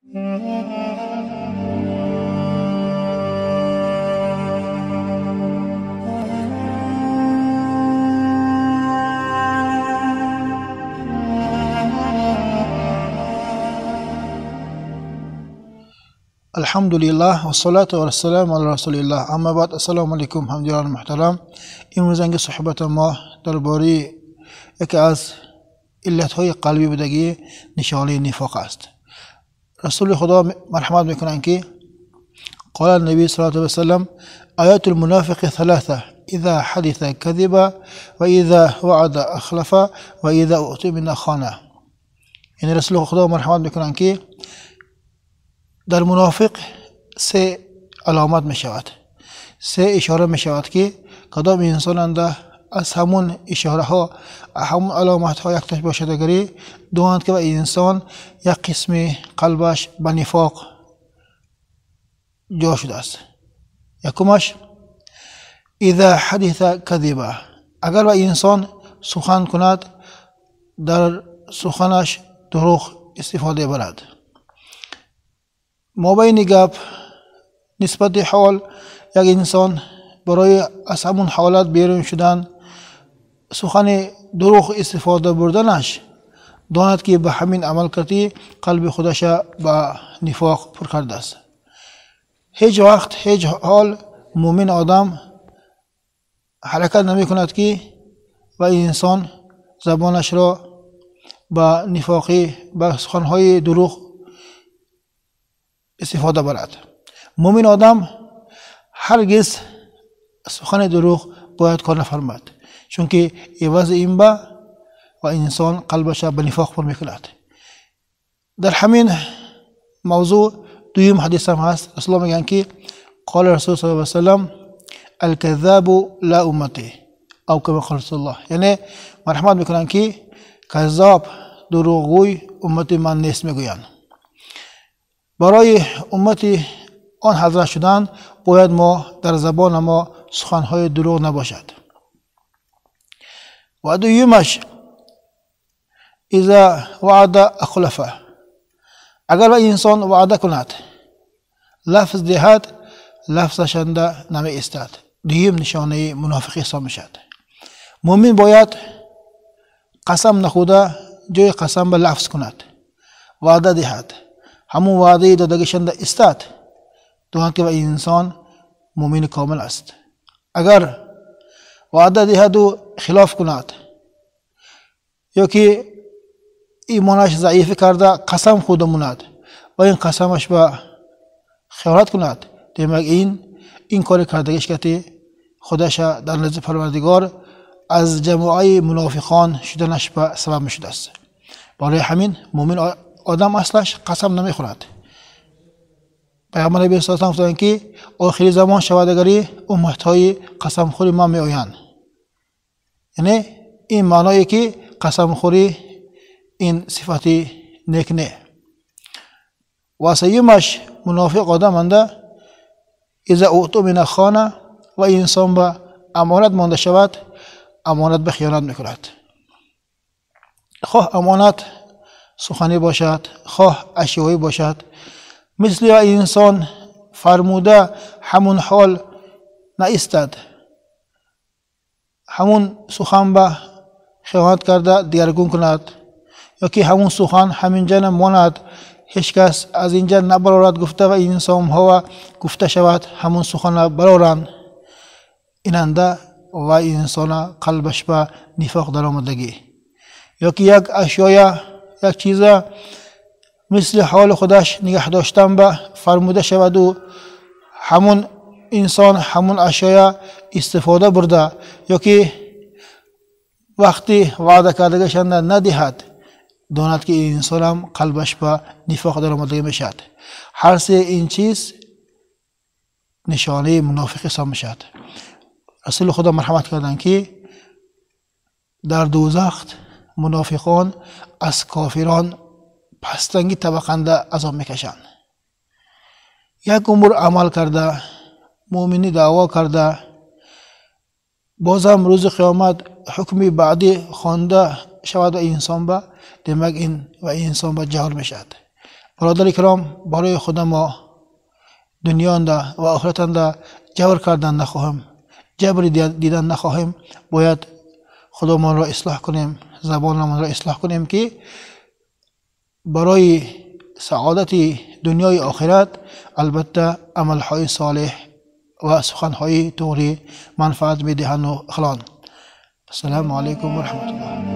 Alhamdulillah wa salatu wa salam ala rasulillah. Amma ba'd. Assalomu alaykum hamjiran muhtaram. Imrozangi suhbat ma darbori yaki az illathoyi qalbi budagi nishoni nifoq است. Rasul Xudo marhamat mikonanki قال النبي صلى الله عليه وسلم آيات المنافق ثلاثة إذا حدث كذب وإذا وعد أخلف وإذا أؤتمن خان. يعني رسول خدا مرحمت میکنن که در منافق سه علامت میشود، سه اشاره میشود که کدام انسان انده از همون اشاره ها همون علامت ها یک تاش باشد اگری دوند که با انسان یک قسم قلبش به نفاق جا شده است. یکمش اذا حدث کذبه، اگر با انسان سخن کند در سخنش دروغ استفاده برد. ما بین گپ نسبت حال یک انسان برای از همون حالت بیرون شدن سخن دروغ استفاده بردنش داند که به همین عمل کردی قلب خودش به نفاق پر کرده است. هیچ وقت هیچ حال مومن آدم حرکت نمی کند که و انسان زبانش را به نفاقی به سخنهای دروغ استفاده برد. مومن آدم هرگز سخن دروغ باید کار نفرماید، چون که عوض این با و انسان قلبش به نفاق پر میکند. در همین موضوع دویم حدیث هم هست. رسول الله میگن که قال رسول صلی الله علیه وسلم الكذاب لا امتی او کما قال رسول الله، یعنی مرحمت میکنن که کذاب دروغگوی امت من نیست میگویند. برای امتی آن حضرت شدن باید ما در زبان ما سخنهای دروغ نباشد. و دویمش اذا وعد اخلف، اگر انسان وعده کند لفظ دهد لفظش نمی ایستد، دویم نشانه منافقی حساب میشد. مومن باید قسم نخوده جای قسم به لفظ کند، وعده دهد، همون وعده دادگیشنده ایستد، داند که به انسان مومن کامل است. اگر وعده دهد و خلاف کند یا که ایمانش ضعیف کرده قسم خود ماند و این قسمش به خیانت کند، دیمک این کار کردگیش که خودش در نزد پروردگار از جماعه منافقان شدنش به سبب میشده است. برای همین مومن آدم اصلش قسم نمیخورد. پیامبر نبی صلی الله علیه و آله که آخری زمان شود اگری امتهای قسم خوری ما می آیند، یعنی این معنایی که قسم خوری این صفتی نیک نه. و سیمش منافق آدم انده اذا اؤتمن خان، و انسان به امانت مانده شود امانت به خیانت میکند. خواه امانت سخنی باشد خواه اشیایی باشد، مثل انسان فرموده همون حال نایستد، همون سخن به خیانت کرده دیگرگون کند، یا که همون سخن همینجا نماند هیچ کس از اینجا نبرارد گفته و انسان ها گفته شود همون سخن برارند، ایننده و انسان قلبش به نفاق در آمدگی. یا که یک اشیای یک چیز مثل حال خودش نگه داشتن به فرموده شود و همون انسان همون اشیاء استفاده برده، یا که وقتی وعده کردگشند ندهد، داند که انسان هم قلبش به نفاق در آمدگی میشد. هر سه این چیز نشانه منافقی حساب میشد. رسول خدا مرحمت کردند که در دوزخ منافقان از کافران پستنگی طبقنده عذاب میکشند. یک عمر عمل کرده، مؤمنی دعوا کرده، بازم روز قیامت حکمی بعدی خوانده شود و انسان به دیمک این و انسان به جهل میشد. برادر کرام، برای خود ما دنیا و آخرت جبر کردن نخواهیم، جبر دیدن نخواهیم. باید خودمان را اصلاح کنیم، زبانمان را اصلاح کنیم که برای سعادت دنیای آخرت البته عملهای صالح و سخنهای توری منفعت میدهند و خلان. السلام علیکم و رحمت الله.